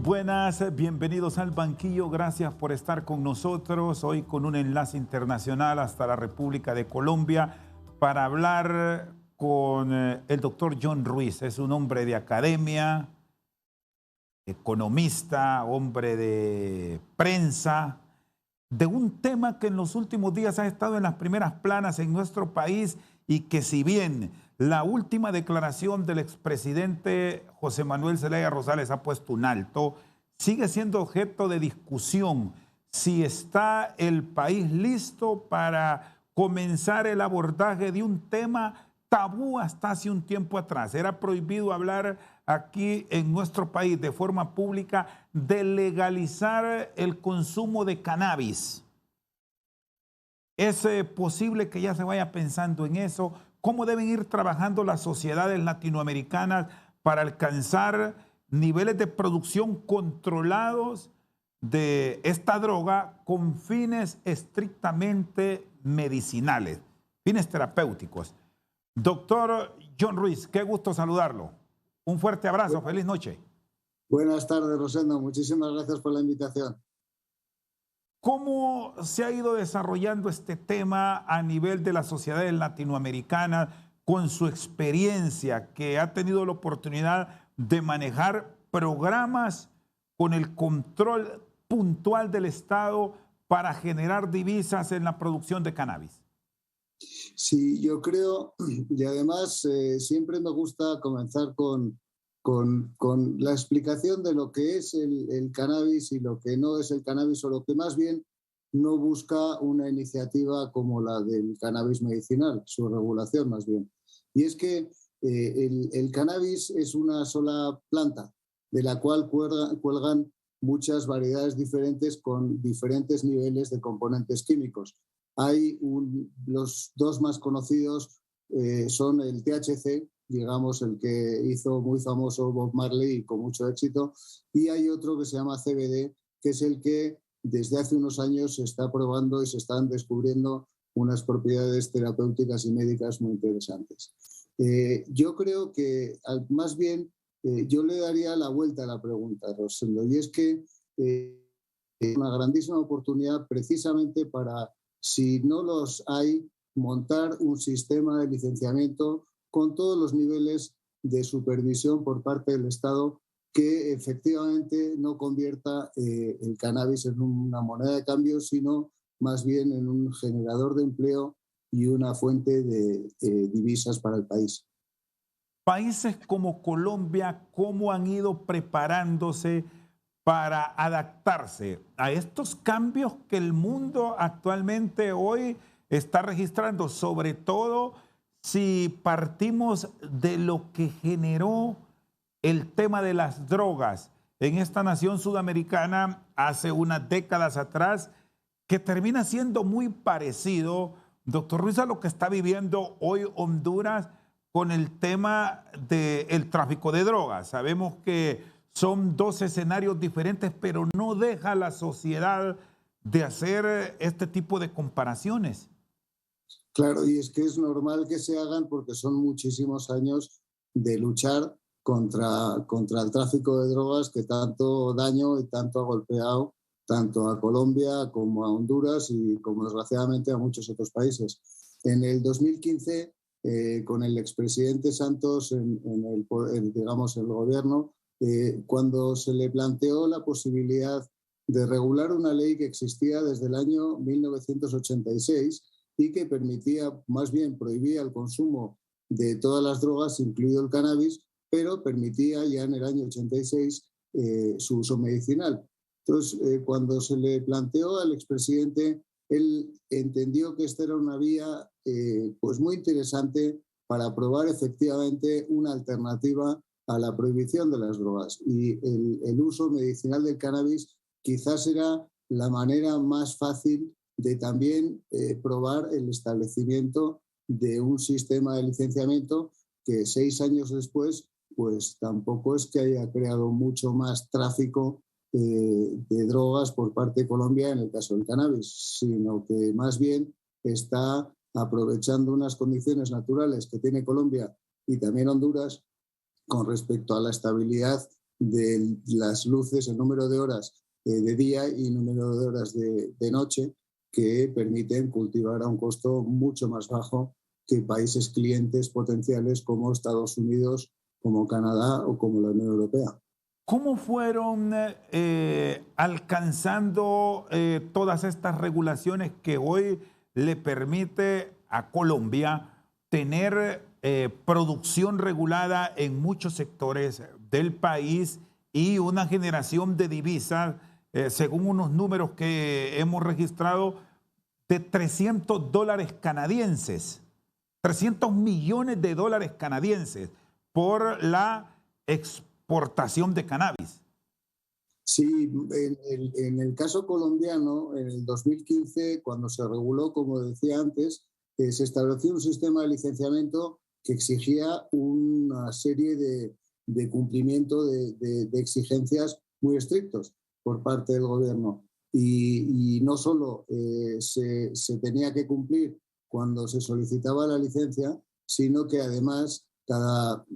buenas, bienvenidos al banquillo, gracias por estar con nosotros hoy con un enlace internacional hasta la República de Colombia para hablar con el doctor John Ruiz. Es un hombre de academia, economista, hombre de prensa, de un tema que en los últimos días ha estado en las primeras planas en nuestro país y que si bien la última declaración del expresidente José Manuel Zelaya Rosales ha puesto un alto, sigue siendo objeto de discusión si está el país listo para comenzar el abordaje de un tema tabú hasta hace un tiempo atrás. Era prohibido hablar aquí en nuestro país de forma pública de legalizar el consumo de cannabis. ¿Es posible que ya se vaya pensando en eso? ¿Cómo deben ir trabajando las sociedades latinoamericanas para alcanzar niveles de producción controlados de esta droga con fines estrictamente medicinales, fines terapéuticos? Doctor John Ruiz, qué gusto saludarlo. Un fuerte abrazo, feliz noche. Buenas tardes, Rosendo. Muchísimas gracias por la invitación. ¿Cómo se ha ido desarrollando este tema a nivel de las sociedades latinoamericanas con su experiencia que ha tenido la oportunidad de manejar programas con el control puntual del Estado para generar divisas en la producción de cannabis? Sí, yo creo, y además siempre me gusta comenzar con la explicación de lo que es el cannabis y lo que no es el cannabis, o lo que más bien no busca una iniciativa como la del cannabis medicinal, su regulación más bien. Y es que el cannabis es una sola planta de la cual cuelgan muchas variedades diferentes con diferentes niveles de componentes químicos. Los dos más conocidos son el THC, digamos, el que hizo muy famoso Bob Marley y con mucho éxito, y hay otro que se llama CBD, que es el que desde hace unos años se está probando y se están descubriendo unas propiedades terapéuticas y médicas muy interesantes. Yo creo que más bien yo le daría la vuelta a la pregunta, Rosendo, y es que es una grandísima oportunidad precisamente para, si no los hay, montar un sistema de licenciamiento con todos los niveles de supervisión por parte del Estado que efectivamente no convierta el cannabis en una moneda de cambio, sino más bien en un generador de empleo y una fuente de divisas para el país. Países como Colombia, ¿cómo han ido preparándose para adaptarse a estos cambios que el mundo actualmente hoy está registrando? Sobre todo si partimos de lo que generó el tema de las drogas en esta nación sudamericana hace unas décadas atrás, que termina siendo muy parecido, doctor Ruiz, a lo que está viviendo hoy Honduras con el tema del tráfico de drogas. Sabemos que son dos escenarios diferentes, pero no deja la sociedad de hacer este tipo de comparaciones. Claro, y es que es normal que se hagan porque son muchísimos años de luchar contra el tráfico de drogas que tanto daño y tanto ha golpeado tanto a Colombia como a Honduras y como desgraciadamente a muchos otros países. En el 2015, con el expresidente Santos en el gobierno, cuando se le planteó la posibilidad de regular una ley que existía desde el año 1986 y que permitía, más bien prohibía el consumo de todas las drogas, incluido el cannabis, pero permitía ya en el año 86 su uso medicinal. Entonces, cuando se le planteó al expresidente, él entendió que esta era una vía pues muy interesante para probar efectivamente una alternativa a la prohibición de las drogas. Y el uso medicinal del cannabis quizás era la manera más fácil de también probar el establecimiento de un sistema de licenciamiento que 6 años después pues tampoco es que haya creado mucho más tráfico de drogas por parte de Colombia en el caso del cannabis, sino que más bien está aprovechando unas condiciones naturales que tiene Colombia y también Honduras con respecto a la estabilidad de las luces, el número de horas de día y número de horas de noche, que permiten cultivar a un costo mucho más bajo que países clientes potenciales como Estados Unidos, como Canadá o como la Unión Europea. ¿Cómo fueron alcanzando todas estas regulaciones que hoy le permite a Colombia tener producción regulada en muchos sectores del país y una generación de divisas, según unos números que hemos registrado, de $300 canadienses, 300 millones de dólares canadienses por la exportación de cannabis? Sí, en el caso colombiano, en el 2015, cuando se reguló, como decía antes, se estableció un sistema de licenciamiento que exigía una serie de cumplimiento de exigencias muy estrictos por parte del gobierno. Y no solo se tenía que cumplir cuando se solicitaba la licencia, sino que además cada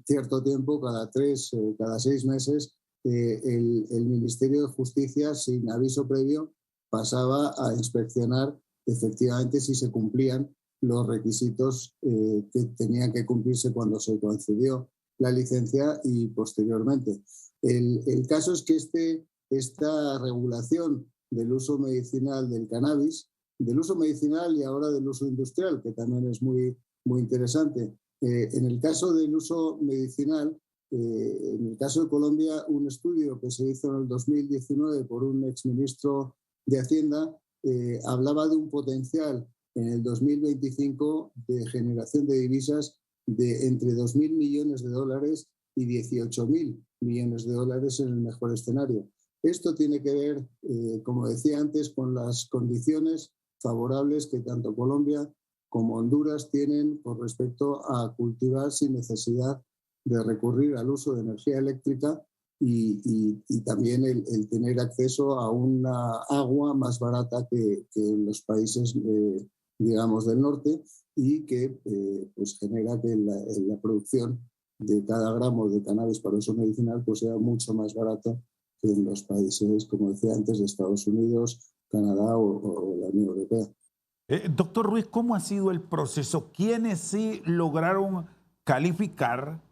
cierto tiempo, cada 3, cada 6 meses, el Ministerio de Justicia, sin aviso previo, pasaba a inspeccionar efectivamente si se cumplían los requisitos que tenían que cumplirse cuando se concedió la licencia y posteriormente. El caso es que esta regulación del uso medicinal del cannabis, del uso medicinal y ahora del uso industrial, que también es muy, muy interesante. En el caso del uso medicinal, en el caso de Colombia, un estudio que se hizo en el 2019 por un exministro de Hacienda hablaba de un potencial en el 2025 de generación de divisas de entre 2.000 millones de dólares y 18.000 millones de dólares en el mejor escenario. Esto tiene que ver, como decía antes, con las condiciones favorables que tanto Colombia como Honduras tienen con respecto a cultivar sin necesidad de recurrir al uso de energía eléctrica y también el tener acceso a una agua más barata que en los países, digamos, del norte y que pues genera que la producción de cada gramo de cannabis para uso medicinal pues sea mucho más barato que en los países, como decía antes, de Estados Unidos, Canadá o la Unión Europea. Doctor Ruiz, ¿cómo ha sido el proceso? ¿Quiénes sí lograron calificar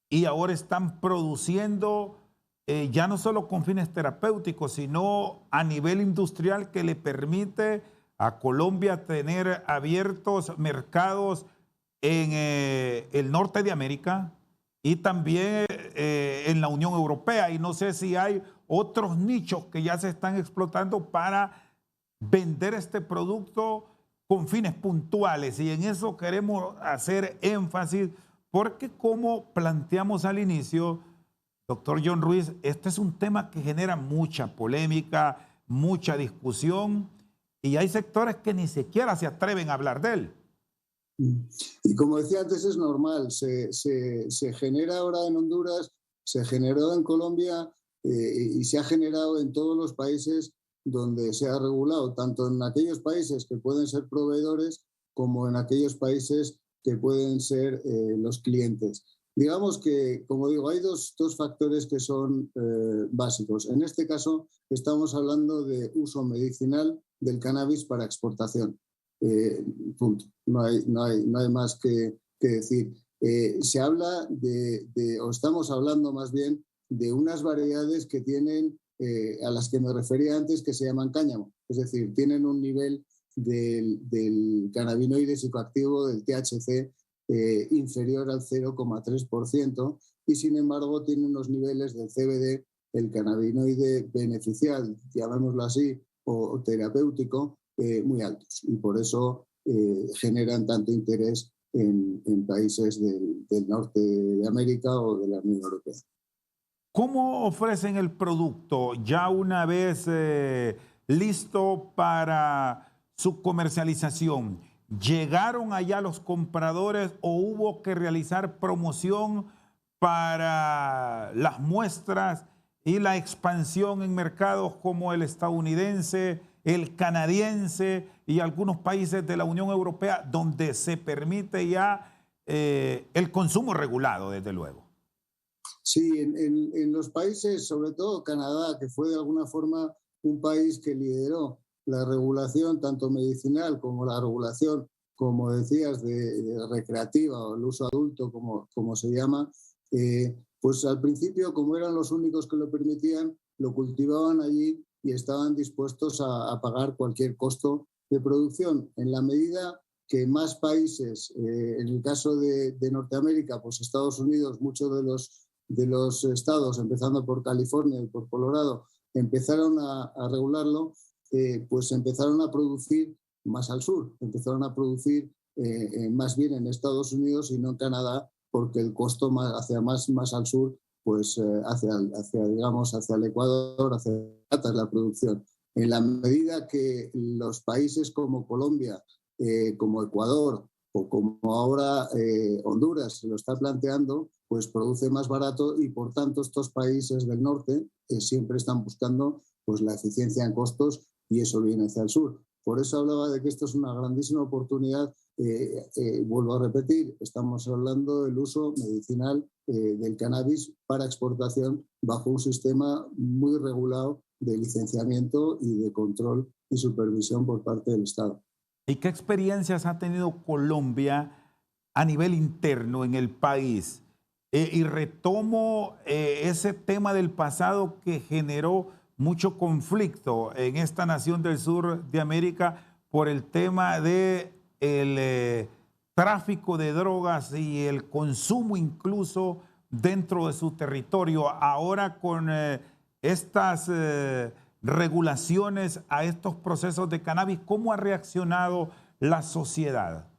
y ahora están produciendo ya no solo con fines terapéuticos, sino a nivel industrial que le permite a Colombia tener abiertos mercados en el norte de América y también en la Unión Europea? Y no sé si hay otros nichos que ya se están explotando para vender este producto con fines puntuales. Y en eso queremos hacer énfasis porque, como planteamos al inicio, doctor John Ruiz, este es un tema que genera mucha polémica, mucha discusión, y hay sectores que ni siquiera se atreven a hablar de él. Y como decía antes, es normal, se genera ahora en Honduras, se generó en Colombia y se ha generado en todos los países donde se ha regulado, tanto en aquellos países que pueden ser proveedores como en aquellos países que pueden ser los clientes. Digamos que, como digo, hay dos factores que son básicos. En este caso, estamos hablando de uso medicinal del cannabis para exportación. Punto. No hay más que decir. Se habla o estamos hablando más bien de unas variedades que tienen, a las que me refería antes, que se llaman cáñamo. Es decir, tienen un nivel del cannabinoide psicoactivo, del THC, inferior al 0,3% y sin embargo tiene unos niveles del CBD, el cannabinoide beneficial, llamémoslo así, o terapéutico, muy altos. Y por eso generan tanto interés en países del norte de América o de la Unión Europea. ¿Cómo ofrecen el producto ya una vez listo para su comercialización? ¿Llegaron allá los compradores o hubo que realizar promoción para las muestras y la expansión en mercados como el estadounidense, el canadiense y algunos países de la Unión Europea donde se permite ya el consumo regulado, desde luego? Sí, en los países, sobre todo Canadá, que fue de alguna forma un país que lideró la regulación tanto medicinal como la regulación, como decías, de recreativa o el uso adulto, como se llama, pues al principio, como eran los únicos que lo permitían, lo cultivaban allí y estaban dispuestos a pagar cualquier costo de producción. En la medida que más países, en el caso de Norteamérica, pues Estados Unidos, muchos de los estados, empezando por California y por Colorado, empezaron a regularlo, pues empezaron a producir más al sur, empezaron a producir más bien en Estados Unidos y no en Canadá, porque el costo más al sur, pues digamos, hacia el Ecuador, hacia la producción. En la medida que los países como Colombia, como Ecuador o como ahora Honduras se lo está planteando, pues produce más barato y por tanto estos países del norte siempre están buscando pues la eficiencia en costos y eso viene hacia el sur. Por eso hablaba de que esto es una grandísima oportunidad. Vuelvo a repetir, estamos hablando del uso medicinal del cannabis para exportación bajo un sistema muy regulado de licenciamiento y de control y supervisión por parte del Estado. ¿Y qué experiencias ha tenido Colombia a nivel interno en el país? Y retomo ese tema del pasado que generó mucho conflicto en esta nación del sur de América por el tema de el tráfico de drogas y el consumo incluso dentro de su territorio. Ahora con estas regulaciones a estos procesos de cannabis, ¿cómo ha reaccionado la sociedad?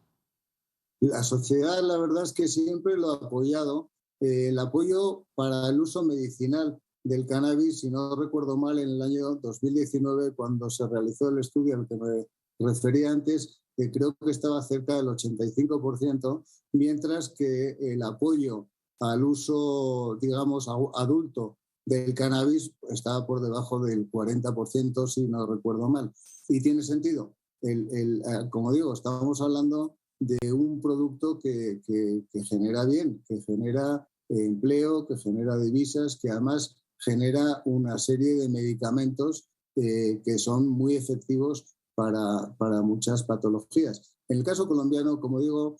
La sociedad, la verdad es que siempre lo ha apoyado. El apoyo para el uso medicinal del cannabis, si no recuerdo mal, en el año 2019, cuando se realizó el estudio al que me refería antes, creo que estaba cerca del 85%, mientras que el apoyo al uso, digamos, adulto del cannabis estaba por debajo del 40%, si no recuerdo mal. Y tiene sentido. Como digo, estamos hablando de un producto que genera bien, que genera empleo, que genera divisas, que además genera una serie de medicamentos que son muy efectivos para muchas patologías. En el caso colombiano, como digo,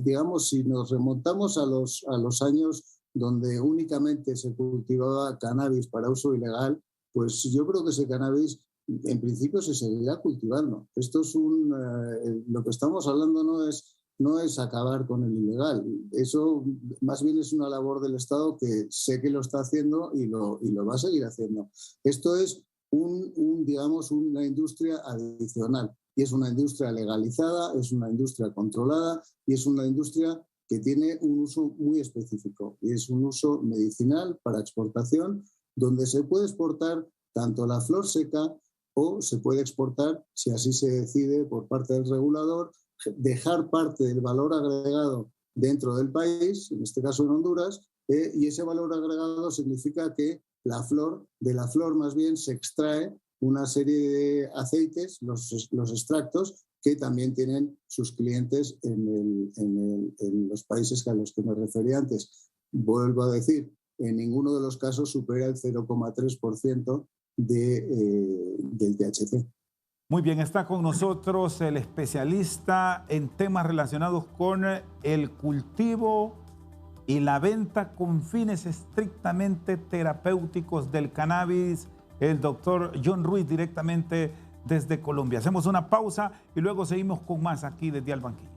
digamos, si nos remontamos a los años donde únicamente se cultivaba cannabis para uso ilegal, pues yo creo que ese cannabis en principio se seguirá cultivando. Esto es lo que estamos hablando no es acabar con el ilegal. Eso más bien es una labor del Estado que sé que lo está haciendo y lo va a seguir haciendo. Esto es digamos, una industria adicional y es una industria legalizada, es una industria controlada y es una industria que tiene un uso muy específico y es un uso medicinal para exportación donde se puede exportar tanto la flor seca o se puede exportar, si así se decide por parte del regulador, dejar parte del valor agregado dentro del país, en este caso en Honduras, y ese valor agregado significa que de la flor más bien se extrae una serie de aceites, los extractos, que también tienen sus clientes en los países a los que me refería antes. Vuelvo a decir, en ninguno de los casos supera el 0,3% del THC. Muy bien, está con nosotros el especialista en temas relacionados con el cultivo y la venta con fines estrictamente terapéuticos del cannabis, el doctor John Ruiz, directamente desde Colombia. Hacemos una pausa y luego seguimos con más aquí desde Al Banquillo.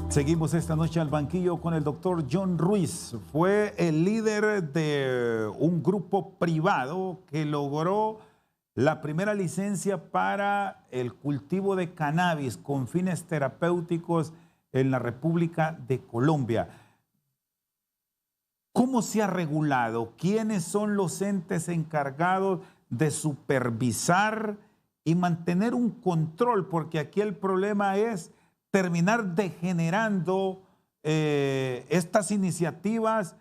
Seguimos esta noche al banquillo con el doctor John Ruiz. Fue el líder de un grupo privado que logró la primera licencia para el cultivo de cannabis con fines terapéuticos en la República de Colombia. ¿Cómo se ha regulado? ¿Quiénes son los entes encargados de supervisar y mantener un control? Porque aquí el problema es terminar degenerando estas iniciativas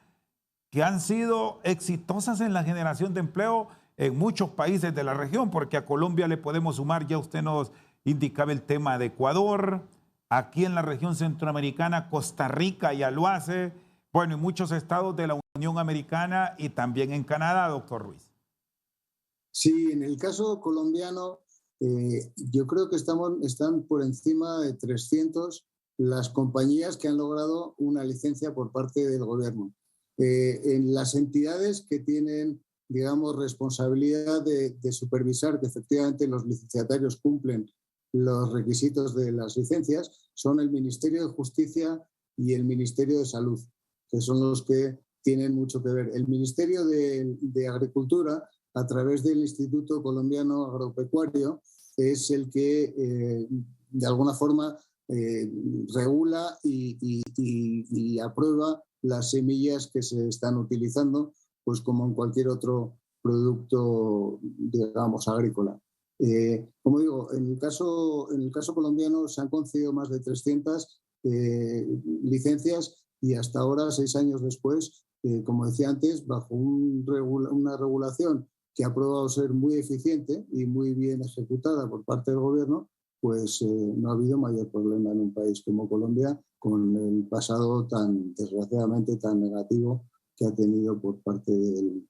que han sido exitosas en la generación de empleo en muchos países de la región, porque a Colombia le podemos sumar, ya usted nos indicaba el tema de Ecuador, aquí en la región centroamericana, Costa Rica ya lo hace, bueno, y muchos estados de la Unión Americana y también en Canadá, doctor Ruiz. Sí, en el caso colombiano, yo creo que están por encima de 300 las compañías que han logrado una licencia por parte del gobierno. En las entidades que tienen, digamos, responsabilidad de supervisar que efectivamente los licenciatarios cumplen los requisitos de las licencias son el Ministerio de Justicia y el Ministerio de Salud, que son los que tienen mucho que ver. El Ministerio de Agricultura, a través del Instituto Colombiano Agropecuario, es el que de alguna forma regula y aprueba las semillas que se están utilizando, pues como en cualquier otro producto, digamos, agrícola. Como digo, en el caso colombiano se han concedido más de 300 licencias y hasta ahora, 6 años después, como decía antes, bajo una regulación que ha probado ser muy eficiente y muy bien ejecutada por parte del gobierno, pues no ha habido mayor problema en un país como Colombia con el pasado tan, desgraciadamente, tan negativo que ha tenido por parte del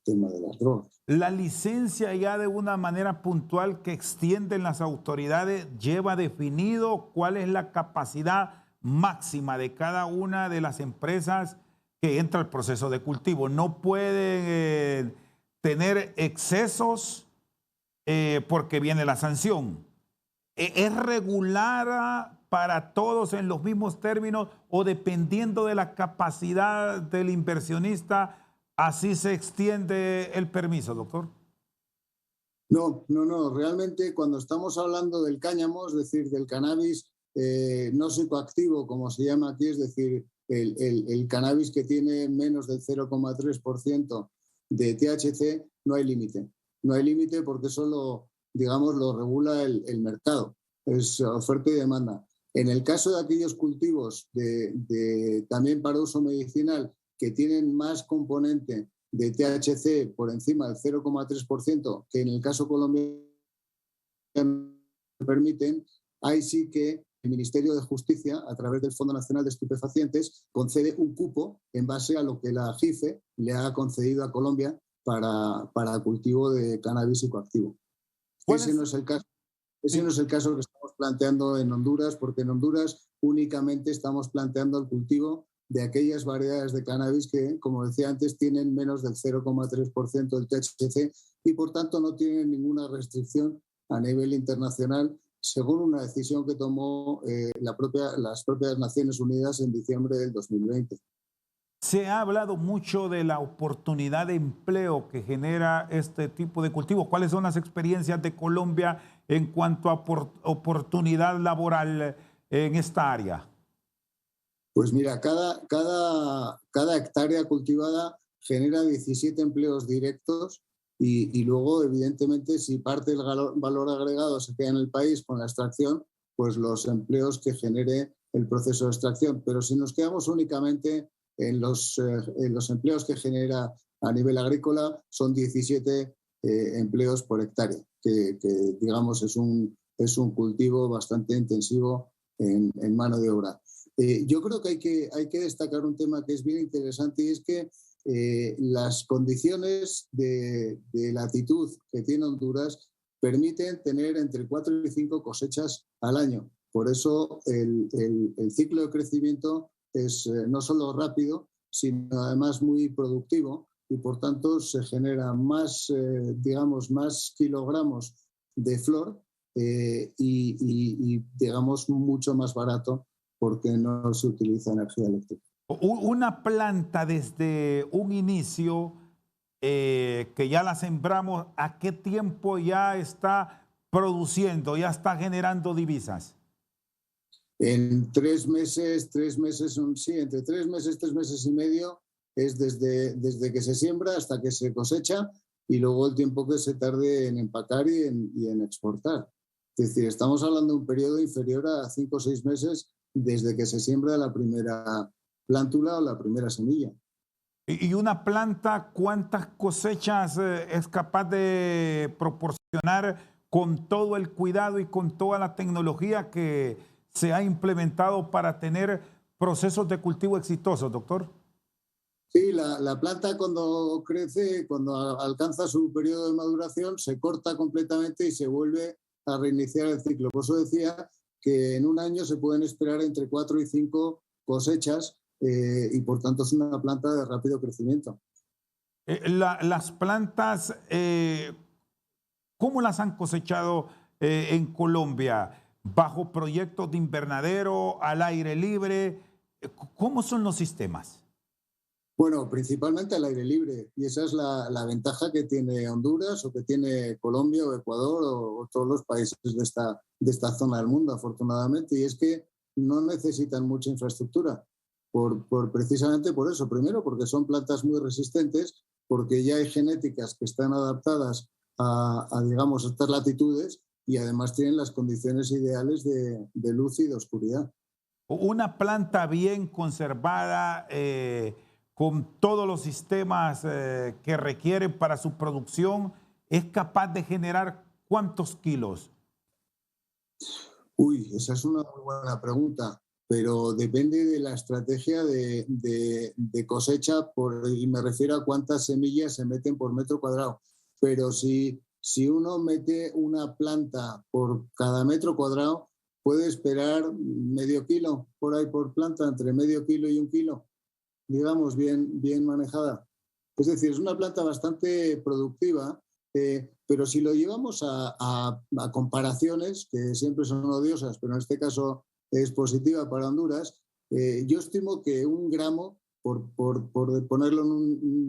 tema de las drogas. La licencia ya de una manera puntual que extienden las autoridades lleva definido cuál es la capacidad máxima de cada una de las empresas que entra al proceso de cultivo. No pueden tener excesos porque viene la sanción. ¿Es regular para todos en los mismos términos o dependiendo de la capacidad del inversionista, así se extiende el permiso, doctor? No. Realmente cuando estamos hablando del cáñamo, es decir, del cannabis no psicoactivo, como se llama aquí, es decir, el cannabis que tiene menos del 0,3% de THC, no hay límite. No hay límite porque solo, digamos, lo regula el mercado. Es oferta y demanda. En el caso de aquellos cultivos también para uso medicinal que tienen más componente de THC por encima del 0,3%, que en el caso colombiano permiten, ahí sí que el Ministerio de Justicia, a través del Fondo Nacional de Estupefacientes, concede un cupo en base a lo que la JIFE le ha concedido a Colombia para cultivo de cannabis psicoactivo. Ese no es el caso. Ese no es el caso que estamos planteando en Honduras, porque en Honduras únicamente estamos planteando el cultivo de aquellas variedades de cannabis que, como decía antes, tienen menos del 0,3% del THC y, por tanto, no tienen ninguna restricción a nivel internacional, según una decisión que tomó las propias Naciones Unidas en diciembre del 2020. Se ha hablado mucho de la oportunidad de empleo que genera este tipo de cultivo. ¿Cuáles son las experiencias de Colombia en cuanto a oportunidad laboral en esta área? Pues mira, cada hectárea cultivada genera 17 empleos directos y luego, evidentemente, si parte del valor agregado se queda en el país con la extracción, pues los empleos que genere el proceso de extracción. Pero si nos quedamos únicamente en los empleos que genera a nivel agrícola, son 17 empleos por hectárea, que digamos es un cultivo bastante intensivo en mano de obra. Yo creo que hay que destacar un tema que es bien interesante y es que las condiciones de latitud que tiene Honduras permiten tener entre 4 y 5 cosechas al año. Por eso el ciclo de crecimiento es no solo rápido, sino además muy productivo y por tanto se genera más, digamos, más kilogramos de flor y digamos mucho más barato porque no se utiliza energía eléctrica. Una planta desde un inicio que ya la sembramos, ¿a qué tiempo ya está produciendo, ya está generando divisas? En 3 meses, sí, entre 3 meses, 3 meses y medio es desde que se siembra hasta que se cosecha y luego el tiempo que se tarde en empacar y en exportar. Es decir, estamos hablando de un periodo inferior a 5 o 6 meses desde que se siembra la primera plántula o la primera semilla. ¿Y una planta cuántas cosechas es capaz de proporcionar con todo el cuidado y con toda la tecnología que se ha implementado para tener procesos de cultivo exitosos, doctor? Sí, la planta cuando crece, cuando alcanza su periodo de maduración, se corta completamente y se vuelve a reiniciar el ciclo. Por eso decía que en un año se pueden esperar entre 4 y 5 cosechas y por tanto es una planta de rápido crecimiento. Las plantas, ¿cómo las han cosechado en Colombia? ¿Bajo proyectos de invernadero, al aire libre? ¿Cómo son los sistemas? Bueno, principalmente al aire libre, y esa es la ventaja que tiene Honduras o que tiene Colombia o Ecuador o todos los países de esta zona del mundo, afortunadamente, y es que no necesitan mucha infraestructura, precisamente por eso. Primero, porque son plantas muy resistentes, porque ya hay genéticas que están adaptadas digamos, estas latitudes y además tienen las condiciones ideales de luz y de oscuridad. Una planta bien conservada, con todos los sistemas que requieren para su producción, es capaz de generar ¿cuántos kilos? Uy, esa es una muy buena pregunta, pero depende de la estrategia de cosecha y me refiero a cuántas semillas se meten por metro cuadrado. Pero si uno mete una planta por cada metro cuadrado, puede esperar medio kilo por ahí por planta, entre medio kilo y un kilo, digamos, bien manejada. Es decir, es una planta bastante productiva, pero si lo llevamos a comparaciones, que siempre son odiosas, pero en este caso es positiva para Honduras, yo estimo que un gramo, por ponerlo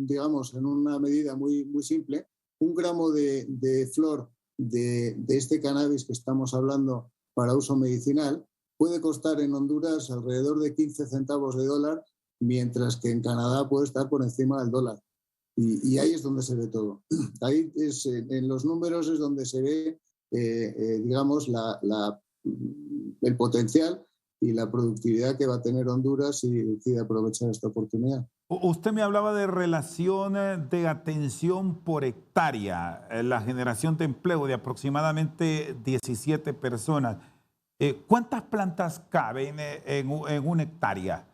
digamos, en una medida muy simple, un gramo de flor de este cannabis que estamos hablando para uso medicinal puede costar en Honduras alrededor de 15 centavos de dólar, mientras que en Canadá puede estar por encima del dólar. Y ahí es donde se ve todo. Ahí en los números es donde se ve, digamos, el potencial y la productividad que va a tener Honduras si decide aprovechar esta oportunidad. Usted me hablaba de relación de atención por hectárea, la generación de empleo de aproximadamente 17 personas. ¿Cuántas plantas caben en una hectárea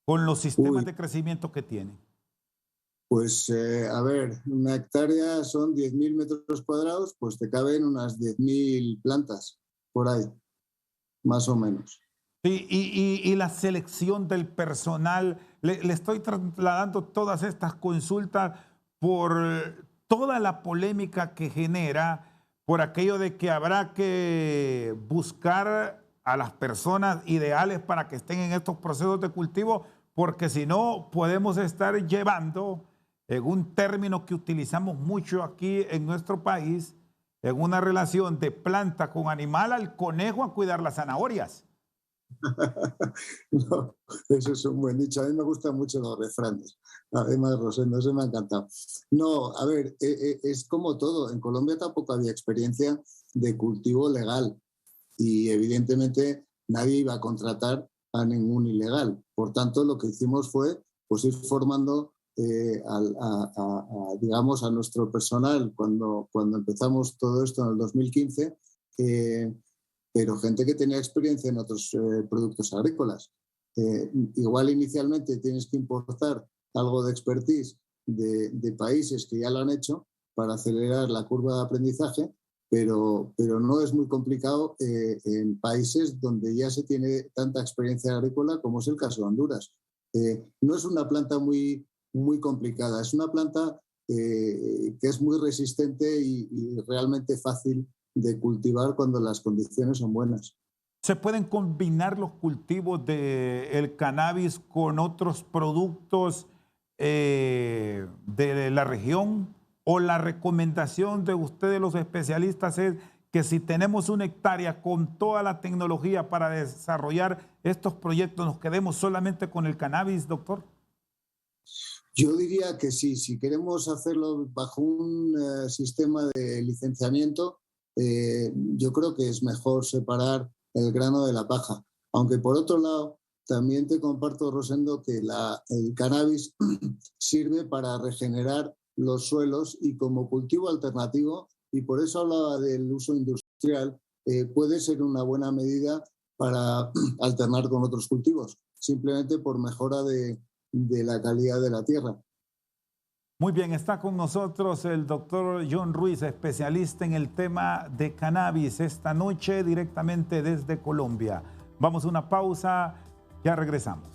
con los sistemas Uy, de crecimiento que tiene? pues a ver, una hectárea son 10.000 metros cuadrados, pues te caben unas 10.000 plantas por ahí, más o menos. Sí, y la selección del personal, le estoy trasladando todas estas consultas por toda la polémica que genera, por aquello de que habrá que buscar a las personas ideales para que estén en estos procesos de cultivo, porque si no podemos estar llevando, en un término que utilizamos mucho aquí en nuestro país, en una relación de planta con animal, al conejo a cuidar las zanahorias. No, eso es un buen dicho. A mí me gustan mucho los refranes. Además, Rosendo, eso me ha encantado. No, a ver, es como todo. En Colombia tampoco había experiencia de cultivo legal y evidentemente nadie iba a contratar a ningún ilegal. Por tanto, lo que hicimos fue pues, ir formando digamos, a nuestro personal cuando empezamos todo esto en el 2015. Pero gente que tenía experiencia en otros productos agrícolas. Igual inicialmente tienes que importar algo de expertise de países que ya lo han hecho para acelerar la curva de aprendizaje, pero no es muy complicado en países donde ya se tiene tanta experiencia agrícola como es el caso de Honduras. No es una planta muy complicada, es una planta que es muy resistente y realmente fácil de cultivar cuando las condiciones son buenas. ¿Se pueden combinar los cultivos del cannabis con otros productos de la región? ¿O la recomendación de ustedes, los especialistas, es que si tenemos una hectárea con toda la tecnología para desarrollar estos proyectos, nos quedemos solamente con el cannabis, doctor? Yo diría que sí, si queremos hacerlo bajo un sistema de licenciamiento, yo creo que es mejor separar el grano de la paja. Aunque por otro lado, también te comparto, Rosendo, que el cannabis sirve para regenerar los suelos y como cultivo alternativo, y por eso hablaba del uso industrial, puede ser una buena medida para alternar con otros cultivos, simplemente por mejora de la calidad de la tierra. Muy bien, está con nosotros el doctor John Ruiz, especialista en el tema de cannabis, esta noche directamente desde Colombia. Vamos a una pausa, ya regresamos.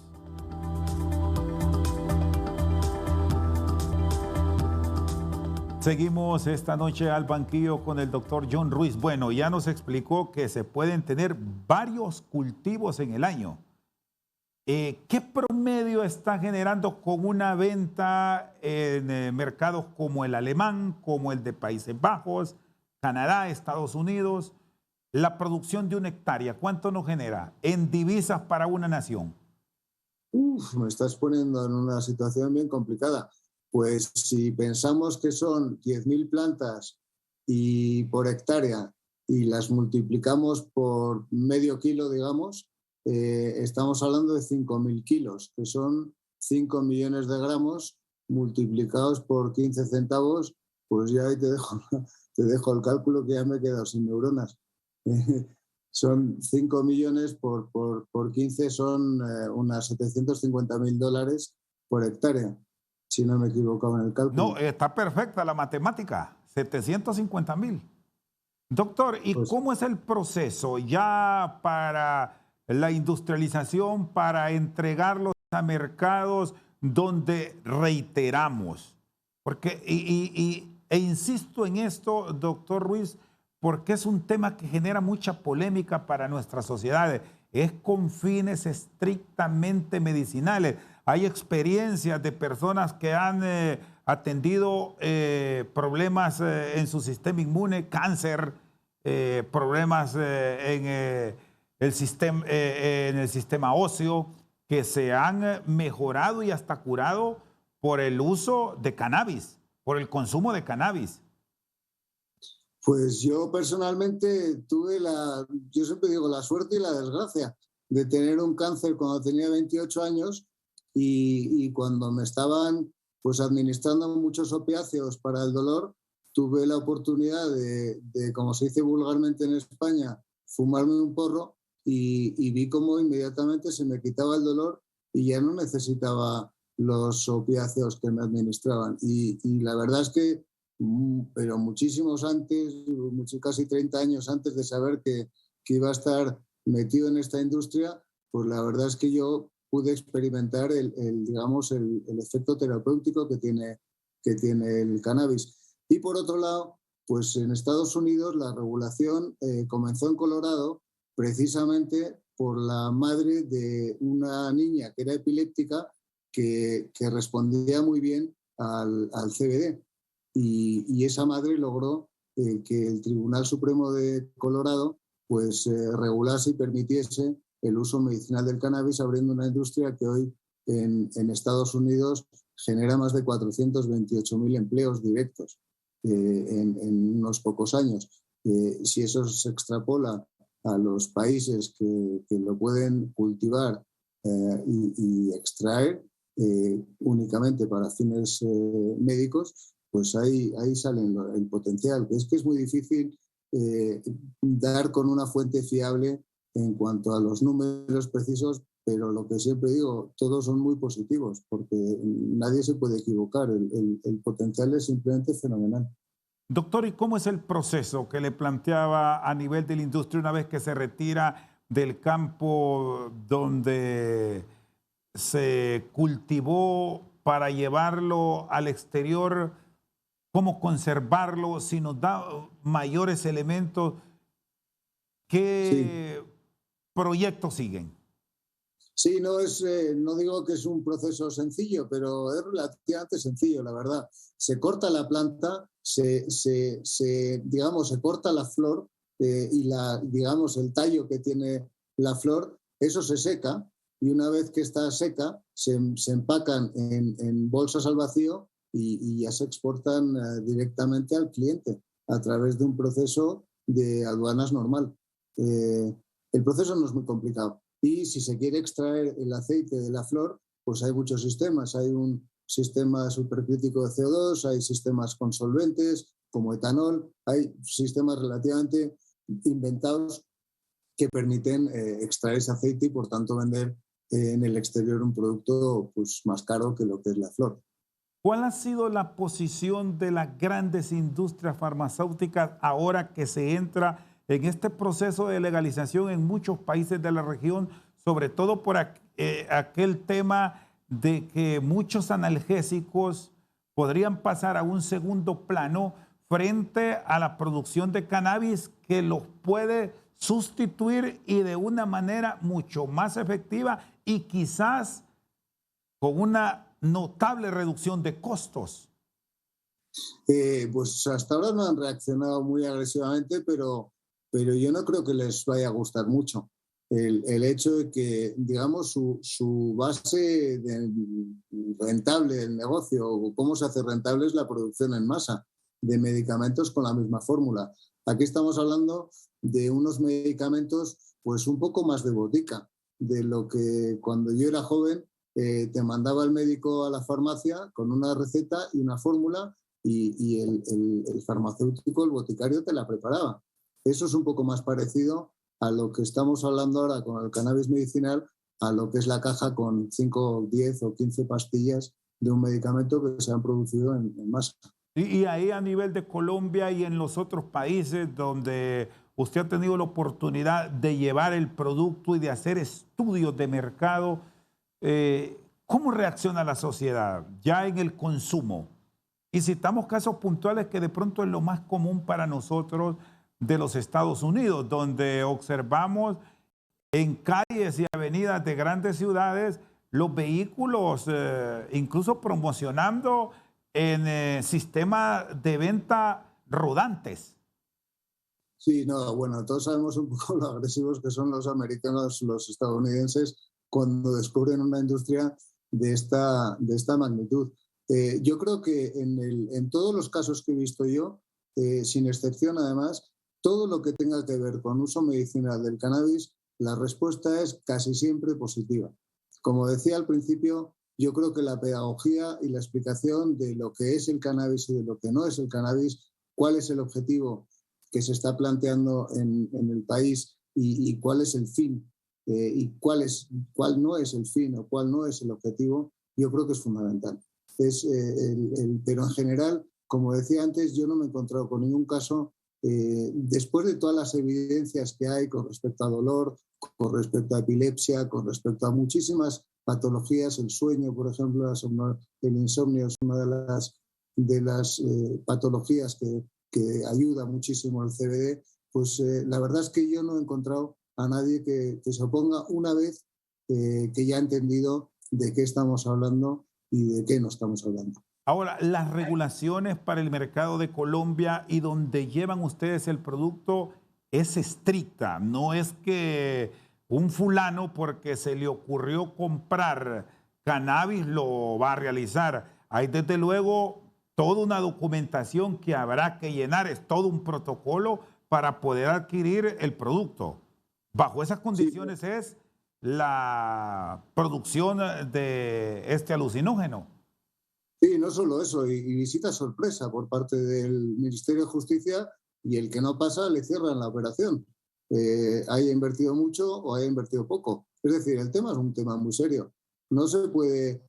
Seguimos esta noche al banquillo con el doctor John Ruiz. Bueno, ya nos explicó que se pueden tener varios cultivos en el año. ¿Qué promedio está generando con una venta en mercados como el alemán, como el de Países Bajos, Canadá, Estados Unidos? La producción de una hectárea, ¿cuánto nos genera en divisas para una nación? Me estás poniendo en una situación bien complicada. Pues si pensamos que son 10.000 plantas y por hectárea y las multiplicamos por medio kilo, digamos, estamos hablando de 5.000 kilos, que son 5 millones de gramos multiplicados por 15 centavos, pues ya ahí te dejo el cálculo que ya me he quedado sin neuronas. Son 5 millones por 15, son unas $750.000 por hectárea, si no me he equivocado en el cálculo. No, está perfecta la matemática, 750.000. Doctor, ¿y Pues, cómo es el proceso ya para la industrialización, para entregarlos a mercados donde reiteramos? Porque, e insisto en esto, doctor Ruiz, porque es un tema que genera mucha polémica para nuestras sociedades. Es con fines estrictamente medicinales. Hay experiencias de personas que han atendido problemas en su sistema inmune, cáncer, problemas en el sistema óseo, que se han mejorado y hasta curado por el uso de cannabis, por el consumo de cannabis. pues yo personalmente yo siempre digo, la suerte y la desgracia de tener un cáncer cuando tenía 28 años y cuando me estaban pues administrando muchos opiáceos para el dolor, tuve la oportunidad como se dice vulgarmente en España, fumarme un porro y vi cómo inmediatamente se me quitaba el dolor y ya no necesitaba los opiáceos que me administraban. Y la verdad es que pero muchísimos antes, casi 30 años antes de saber que iba a estar metido en esta industria, pues la verdad es que yo pude experimentar digamos, el efecto terapéutico que tiene el cannabis. Y por otro lado, pues en Estados Unidos la regulación comenzó en Colorado precisamente por la madre de una niña que era epiléptica que respondía muy bien al CBD. Y esa madre logró que el Tribunal Supremo de Colorado pues regulase y permitiese el uso medicinal del cannabis, abriendo una industria que hoy en Estados Unidos genera más de 428.000 empleos directos en unos pocos años. Si eso se extrapola a los países que lo pueden cultivar y extraer únicamente para fines médicos, pues ahí sale el potencial. Es que es muy difícil dar con una fuente fiable en cuanto a los números precisos, pero lo que siempre digo, todos son muy positivos, porque nadie se puede equivocar. El potencial es simplemente fenomenal. Doctor, ¿y cómo es el proceso que le planteaba a nivel de la industria una vez que se retira del campo donde se cultivó para llevarlo al exterior? ¿Cómo conservarlo? Si nos da mayores elementos, Sí. ¿qué proyectos siguen? Sí, no digo que es un proceso sencillo, pero es relativamente sencillo, la verdad. Se corta la planta, digamos, se corta la flor y digamos, el tallo que tiene la flor, eso se seca y una vez que está seca, se empacan en bolsas al vacío y ya se exportan directamente al cliente a través de un proceso de aduanas normal. El proceso no es muy complicado. Y si se quiere extraer el aceite de la flor, pues hay muchos sistemas. Hay un sistema supercrítico de CO2, hay sistemas con solventes como etanol, hay sistemas relativamente inventados que permiten extraer ese aceite y por tanto vender en el exterior un producto pues, más caro que lo que es la flor. ¿Cuál ha sido la posición de las grandes industrias farmacéuticas ahora que se entra en este proceso de legalización en muchos países de la región, sobre todo por aquel tema de que muchos analgésicos podrían pasar a un segundo plano frente a la producción de cannabis que los puede sustituir y de una manera mucho más efectiva y quizás con una notable reducción de costos? Pues hasta ahora no han reaccionado muy agresivamente, pero yo no creo que les vaya a gustar mucho. El hecho de que, digamos, su base rentable del negocio, o cómo se hace rentable, es la producción en masa de medicamentos con la misma fórmula. Aquí estamos hablando de unos medicamentos pues un poco más de botica, de lo que cuando yo era joven te mandaba el médico a la farmacia con una receta y una fórmula y el farmacéutico, el boticario, te la preparaba. Eso es un poco más parecido a lo que estamos hablando ahora con el cannabis medicinal, a lo que es la caja con 5, 10 o 15 pastillas de un medicamento que se han producido en masa. Y ahí a nivel de Colombia y en los otros países donde usted ha tenido la oportunidad de llevar el producto y de hacer estudios de mercado, ¿cómo reacciona la sociedad ya en el consumo? Y citamos casos puntuales que de pronto es lo más común para nosotros de los Estados Unidos, donde observamos en calles y avenidas de grandes ciudades los vehículos incluso promocionando en sistemas de venta rodantes. Sí, no, bueno, todos sabemos un poco lo agresivos que son los americanos, los estadounidenses, cuando descubren una industria de esta magnitud. Yo creo que en todos los casos que he visto yo, sin excepción además, todo lo que tenga que ver con uso medicinal del cannabis, la respuesta es casi siempre positiva. Como decía al principio, yo creo que la pedagogía y la explicación de lo que es el cannabis y de lo que no es el cannabis, cuál es el objetivo que se está planteando en el país y cuál es el fin y cuál no es el fin o cuál no es el objetivo, yo creo que es fundamental. Pero en general, como decía antes, yo no me he encontrado con ningún caso, después de todas las evidencias que hay con respecto a dolor, con respecto a epilepsia, con respecto a muchísimas patologías, el sueño, por ejemplo, el insomnio es una de las patologías que ayuda muchísimo al CBD, pues la verdad es que yo no he encontrado a nadie que se oponga una vez que ya ha entendido de qué estamos hablando y de qué no estamos hablando. Ahora, las regulaciones para el mercado de Colombia y donde llevan ustedes el producto es estricta. No es que un fulano, porque se le ocurrió comprar cannabis, lo va a realizar. Hay desde luego toda una documentación que habrá que llenar, es todo un protocolo para poder adquirir el producto. Bajo esas condiciones sí, es la producción de este alucinógeno. Sí, no solo eso, y visita sorpresa por parte del Ministerio de Justicia, y el que no pasa le cierran la operación. Haya invertido mucho o haya invertido poco. Es decir, el tema es un tema muy serio. No se puede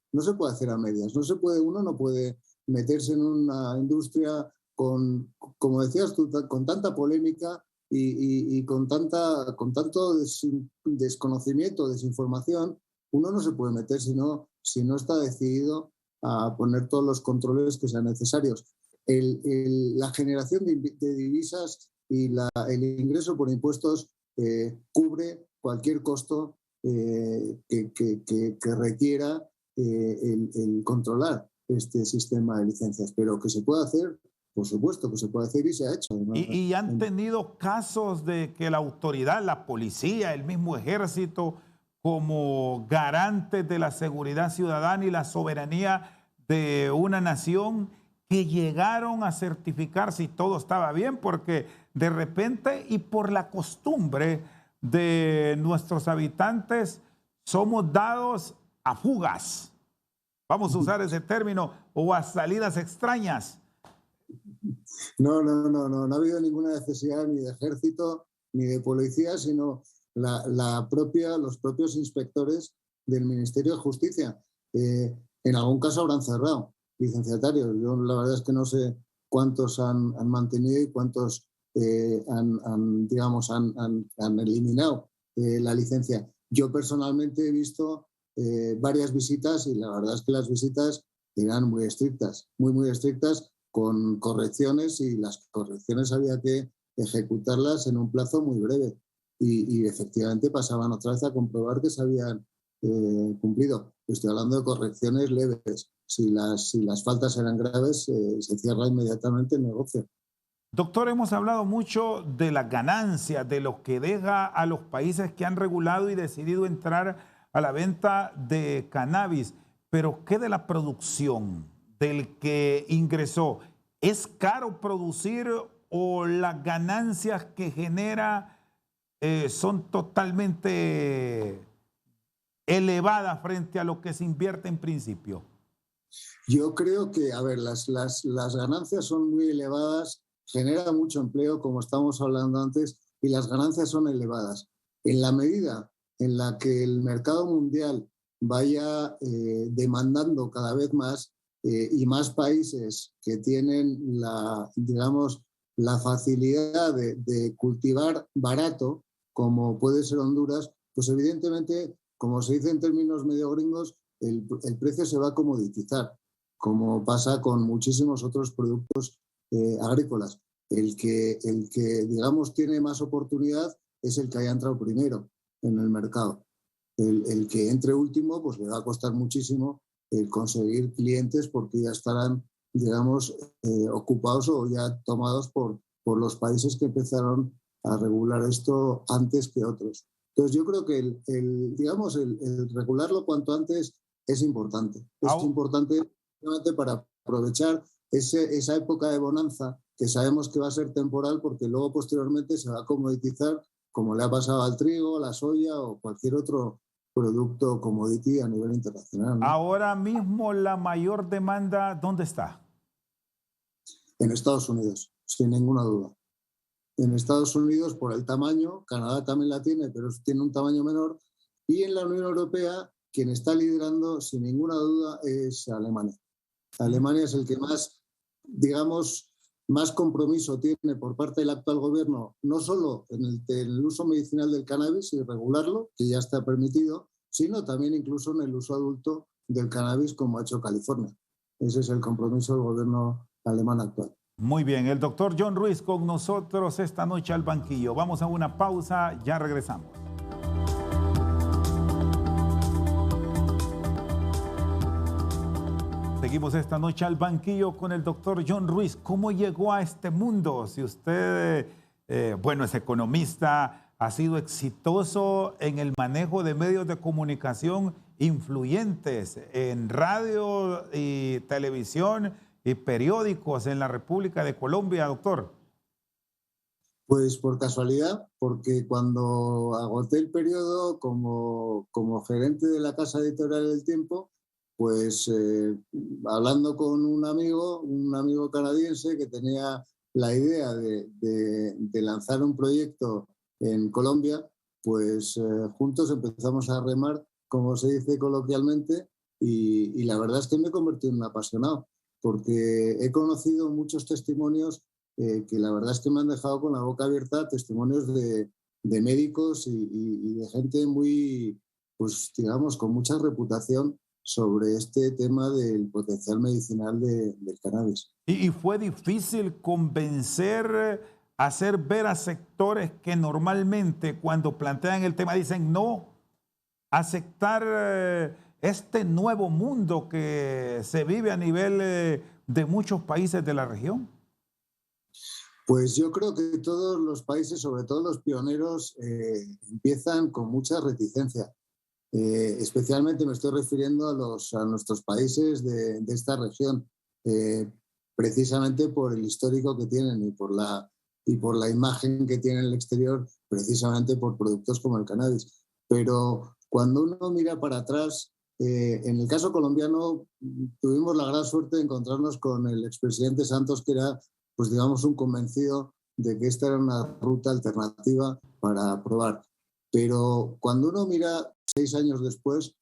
hacer a medias. Uno no puede meterse en una industria como decías tú, con tanta polémica y con tanto desconocimiento, desinformación. Uno no se puede meter si no está decidido a poner todos los controles que sean necesarios. La generación de divisas y el ingreso por impuestos cubre cualquier costo que requiera el controlar este sistema de licencias. Pero que se puede hacer, por supuesto que se puede hacer y se ha hecho. Y han tenido casos de que la autoridad, la policía, el mismo ejército, como garantes de la seguridad ciudadana y la soberanía de una nación, que llegaron a certificar si todo estaba bien, porque de repente y por la costumbre de nuestros habitantes somos dados a fugas, vamos a usar ese término, o a salidas extrañas. No ha habido ninguna necesidad ni de ejército ni de policía, sino los propios inspectores del Ministerio de Justicia. En algún caso habrán cerrado licenciatarios. Yo la verdad es que no sé cuántos han mantenido y cuántos han eliminado la licencia. Yo personalmente he visto varias visitas y la verdad es que las visitas eran muy estrictas, muy estrictas, con correcciones, y las correcciones había que ejecutarlas en un plazo muy breve. Y efectivamente pasaban otra vez a comprobar que se habían cumplido. Estoy hablando de correcciones leves. Si las faltas eran graves, se cierra inmediatamente el negocio. Doctor, hemos hablado mucho de las ganancias, de lo que deja a los países que han regulado y decidido entrar a la venta de cannabis, pero ¿qué de la producción del que ingresó? ¿Es caro producir o las ganancias que genera son totalmente elevadas frente a lo que se invierte en principio? Yo creo que, a ver, las ganancias son muy elevadas, genera mucho empleo, como estamos hablando antes, y las ganancias son elevadas. En la medida en la que el mercado mundial vaya demandando cada vez más, y más países que tienen la facilidad de cultivar barato, como puede ser Honduras, pues evidentemente, como se dice en términos medio gringos, el precio se va a comoditizar, como pasa con muchísimos otros productos agrícolas. El que, digamos, tiene más oportunidad es el que haya entrado primero en el mercado. El que entre último, pues le va a costar muchísimo el conseguir clientes, porque ya estarán, digamos, ocupados o ya tomados por los países que empezaron a regular esto antes que otros. Entonces yo creo que el regularlo cuanto antes es importante. Es importante para aprovechar esa época de bonanza, que sabemos que va a ser temporal, porque luego posteriormente se va a comoditizar, como le ha pasado al trigo, a la soya o cualquier otro producto commodity a nivel internacional, ¿no? Ahora mismo la mayor demanda, ¿dónde está? En Estados Unidos, sin ninguna duda. En Estados Unidos, por el tamaño, Canadá también la tiene, pero tiene un tamaño menor, y en la Unión Europea quien está liderando sin ninguna duda es Alemania. Alemania es el que más, digamos, más compromiso tiene por parte del actual gobierno, no solo en el uso medicinal del cannabis y regularlo, que ya está permitido, sino también incluso en el uso adulto del cannabis, como ha hecho California. Ese es el compromiso del gobierno alemán actual. Muy bien, el doctor John Ruiz con nosotros esta noche al banquillo. Vamos a una pausa, ya regresamos. Seguimos esta noche al banquillo con el doctor John Ruiz. ¿Cómo llegó a este mundo? Si usted, es economista, ha sido exitoso en el manejo de medios de comunicación influyentes en radio y televisión y periódicos en la República de Colombia, doctor. Pues por casualidad, porque cuando agoté el periodo como gerente de la casa editorial del Tiempo, pues hablando con un amigo canadiense que tenía la idea de lanzar un proyecto en Colombia, pues juntos empezamos a remar, como se dice coloquialmente, y la verdad es que me convertí en un apasionado, porque he conocido muchos testimonios que la verdad es que me han dejado con la boca abierta, testimonios de médicos y de gente muy, pues digamos, con mucha reputación sobre este tema del potencial medicinal del cannabis. Y fue difícil convencer, hacer ver a sectores que normalmente cuando plantean el tema dicen no, aceptar este nuevo mundo que se vive a nivel de muchos países de la región. Pues yo creo que todos los países, sobre todo los pioneros, empiezan con mucha reticencia. Especialmente me estoy refiriendo a nuestros países de esta región, precisamente por el histórico que tienen y por la imagen que tienen en el exterior, precisamente por productos como el cannabis. Pero cuando uno mira para atrás, en el caso colombiano tuvimos la gran suerte de encontrarnos con el expresidente Santos, que era, pues digamos, un convencido de que esta era una ruta alternativa para probar. Pero cuando uno mira 6 años después,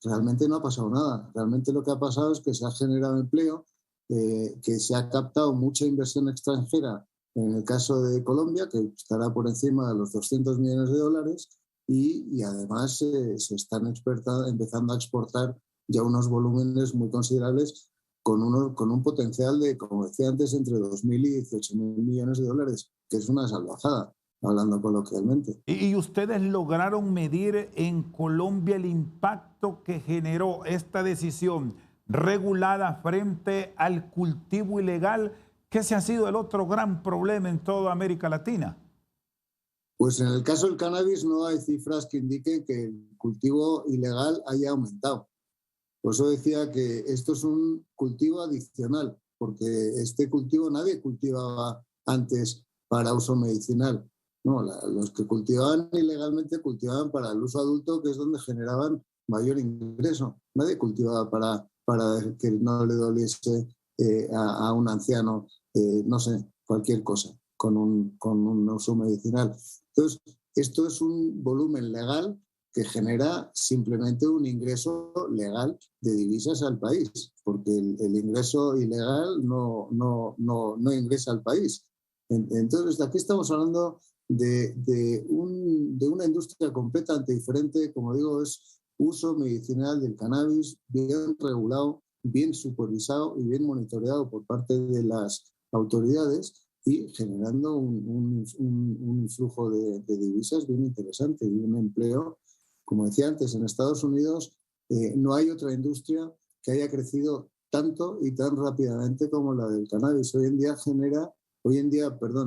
realmente no ha pasado nada. Realmente lo que ha pasado es que se ha generado empleo, que se ha captado mucha inversión extranjera, en el caso de Colombia, que estará por encima de los 200 millones de dólares, y además se están empezando a exportar ya unos volúmenes muy considerables con un potencial de, como decía antes, entre 2.000 y 18.000 millones de dólares, que es una salvajada, hablando coloquialmente. Y ustedes lograron medir en Colombia el impacto que generó esta decisión regulada frente al cultivo ilegal, que ese ha sido el otro gran problema en toda América Latina. Pues en el caso del cannabis no hay cifras que indiquen que el cultivo ilegal haya aumentado. Por eso decía que esto es un cultivo adicional, porque este cultivo nadie cultivaba antes para uso medicinal. No, los que cultivaban ilegalmente cultivaban para el uso adulto, que es donde generaban mayor ingreso. Nadie cultivaba para que no le doliese a un anciano, no sé, cualquier cosa con un uso medicinal. Entonces, esto es un volumen legal que genera simplemente un ingreso legal de divisas al país, porque el ingreso ilegal no ingresa al país. Entonces, aquí estamos hablando de una industria completamente diferente, como digo, es uso medicinal del cannabis, bien regulado, bien supervisado y bien monitoreado por parte de las autoridades, y generando un flujo de divisas bien interesante y un empleo. Como decía antes, en Estados Unidos no hay otra industria que haya crecido tanto y tan rápidamente como la del cannabis. Hoy en día,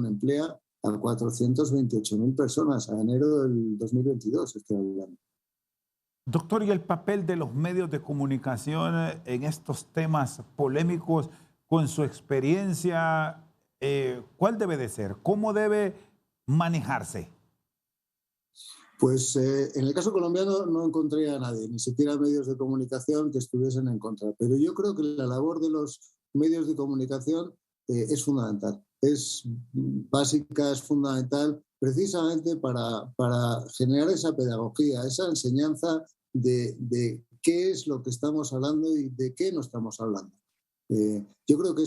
emplea a 428.000 personas a enero del 2022, estoy hablando. Doctor, ¿y el papel de los medios de comunicación en estos temas polémicos, con su experiencia, cuál debe de ser? ¿Cómo debe manejarse? Pues en el caso colombiano no encontré a nadie, ni siquiera medios de comunicación que estuviesen en contra. Pero yo creo que la labor de los medios de comunicación es fundamental. Es básica, es fundamental precisamente para generar esa pedagogía, esa enseñanza de qué es lo que estamos hablando y de qué no estamos hablando. Yo creo que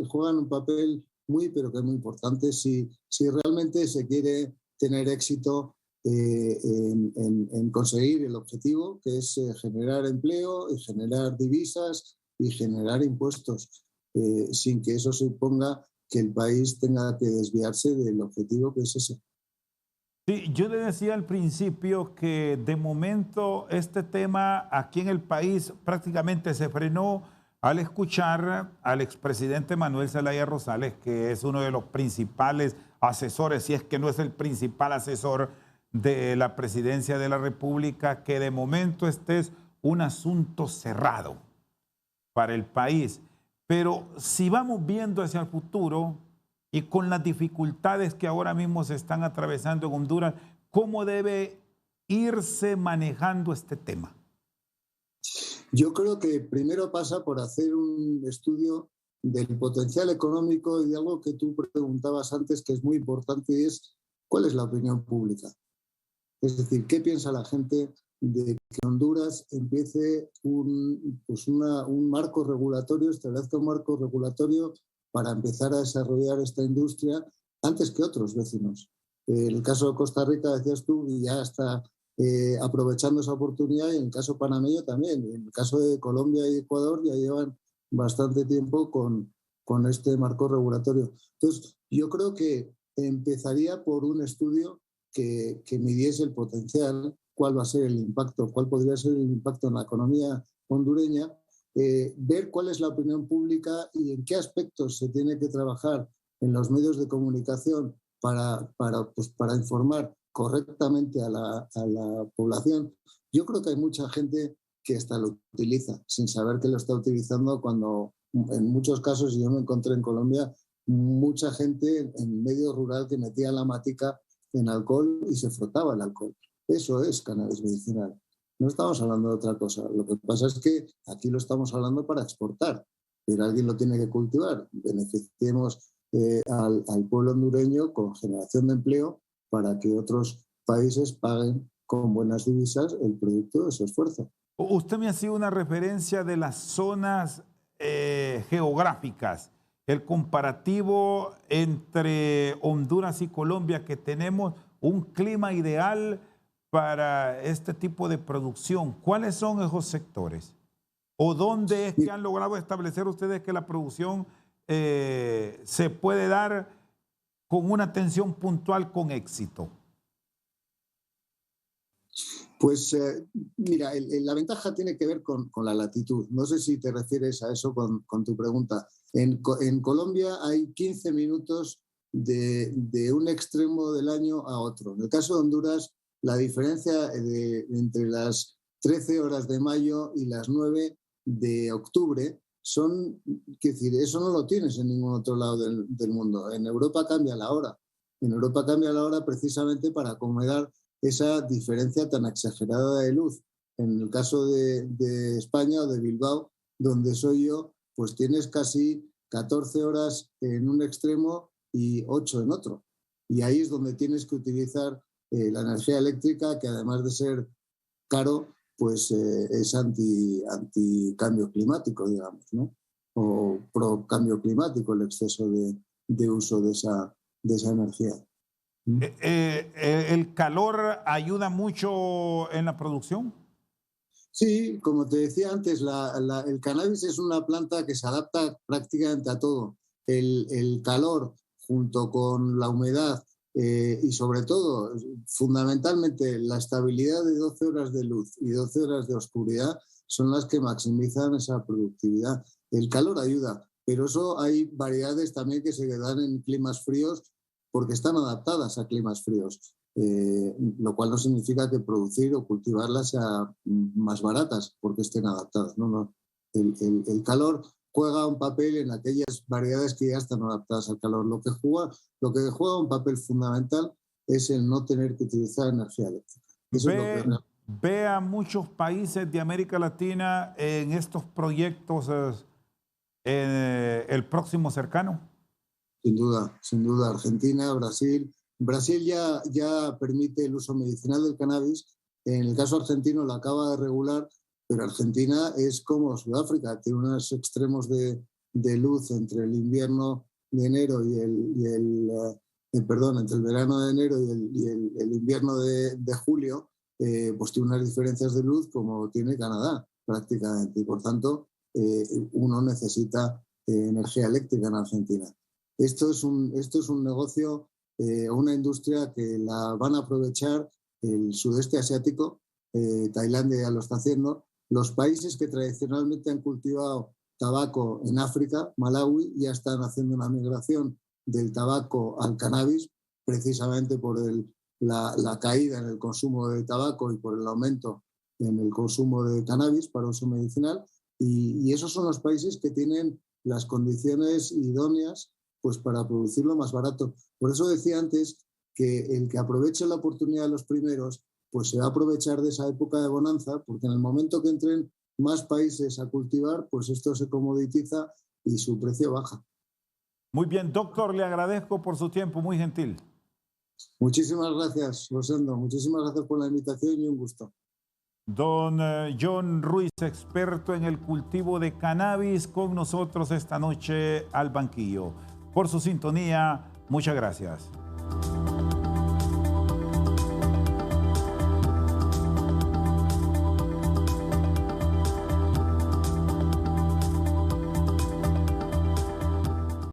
juegan un papel muy, pero que muy importante si realmente se quiere tener éxito en conseguir el objetivo, que es generar empleo y generar divisas y generar impuestos, sin que eso suponga que el país tenga que desviarse del objetivo que es ese. Sí, yo le decía al principio que de momento este tema aquí en el país prácticamente se frenó al escuchar al expresidente Manuel Zelaya Rosales, que es uno de los principales asesores, si es que no es el principal asesor de la presidencia de la República, que de momento este es un asunto cerrado para el país. Pero si vamos viendo hacia el futuro y con las dificultades que ahora mismo se están atravesando en Honduras, ¿cómo debe irse manejando este tema? Yo creo que primero pasa por hacer un estudio del potencial económico y de algo que tú preguntabas antes, que es muy importante, y es ¿cuál es la opinión pública? Es decir, ¿qué piensa la gente de que Honduras empiece un marco regulatorio, establezca un marco regulatorio para empezar a desarrollar esta industria antes que otros vecinos? En el caso de Costa Rica, decías tú, y ya está aprovechando esa oportunidad, y en el caso panameño también. En el caso de Colombia y Ecuador ya llevan bastante tiempo con este marco regulatorio. Entonces, yo creo que empezaría por un estudio que midiese el potencial, cuál va a ser el impacto, cuál podría ser el impacto en la economía hondureña, ver cuál es la opinión pública y en qué aspectos se tiene que trabajar en los medios de comunicación para informar correctamente a la población. Yo creo que hay mucha gente que hasta lo utiliza sin saber que lo está utilizando, cuando en muchos casos, y yo me encontré en Colombia, mucha gente en medio rural que metía la matica en alcohol y se frotaba el alcohol. Eso es cannabis medicinal. No estamos hablando de otra cosa. Lo que pasa es que aquí lo estamos hablando para exportar, pero alguien lo tiene que cultivar. Beneficiemos al pueblo hondureño con generación de empleo para que otros países paguen con buenas divisas el producto de su esfuerzo. Usted me ha sido una referencia de las zonas geográficas, el comparativo entre Honduras y Colombia, que tenemos un clima ideal para este tipo de producción. ¿Cuáles son esos sectores? ¿O dónde es que han logrado establecer ustedes que la producción se puede dar con una atención puntual con éxito? Pues mira, la ventaja tiene que ver con la latitud. No sé si te refieres a eso con tu pregunta. En Colombia hay 15 minutos de un extremo del año a otro. En el caso de Honduras, la diferencia entre las 13 horas de mayo y las 9 de octubre son, quiero decir, eso no lo tienes en ningún otro lado del mundo. En Europa cambia la hora. En Europa cambia la hora precisamente para acomodar esa diferencia tan exagerada de luz. En el caso de España o de Bilbao, donde soy yo, pues tienes casi 14 horas en un extremo y 8 en otro. Y ahí es donde tienes que utilizar la energía eléctrica, que además de ser caro, pues es anti-cambio climático, digamos, ¿no? O pro cambio climático, el exceso de uso de esa energía. ¿El calor ayuda mucho en la producción? Sí, como te decía antes, el cannabis es una planta que se adapta prácticamente a todo. El calor junto con la humedad y sobre todo, fundamentalmente, la estabilidad de 12 horas de luz y 12 horas de oscuridad son las que maximizan esa productividad. El calor ayuda, pero eso hay variedades también que se dan en climas fríos porque están adaptadas a climas fríos. Lo cual no significa que producir o cultivarlas sea más baratas porque estén adaptadas. No. El calor juega un papel en aquellas variedades que ya están adaptadas al calor. Lo que juega un papel fundamental es el no tener que utilizar energía eléctrica. Eso es lo que... Ve a muchos países de América Latina en estos proyectos el próximo cercano. Sin duda, Argentina, Brasil. Brasil ya permite el uso medicinal del cannabis. En el caso argentino lo acaba de regular, pero Argentina es como Sudáfrica, tiene unos extremos de luz entre el invierno de enero entre el verano de enero y el invierno de julio, pues tiene unas diferencias de luz como tiene Canadá prácticamente, y por tanto uno necesita energía eléctrica en Argentina. Esto es un negocio, una industria que la van a aprovechar el sudeste asiático, Tailandia ya lo está haciendo, los países que tradicionalmente han cultivado tabaco en África, Malawi, ya están haciendo una migración del tabaco al cannabis, precisamente por la caída en el consumo de tabaco y por el aumento en el consumo de cannabis para uso medicinal, y esos son los países que tienen las condiciones idóneas pues para producirlo más barato. Por eso decía antes que el que aproveche la oportunidad de los primeros, pues se va a aprovechar de esa época de bonanza, porque en el momento que entren más países a cultivar, pues esto se comoditiza y su precio baja. Muy bien, doctor, le agradezco por su tiempo, muy gentil. Muchísimas gracias, Rosendo. Muchísimas gracias por la invitación y un gusto. Don John Ruiz, experto en el cultivo de cannabis, con nosotros esta noche al banquillo. Por su sintonía, muchas gracias.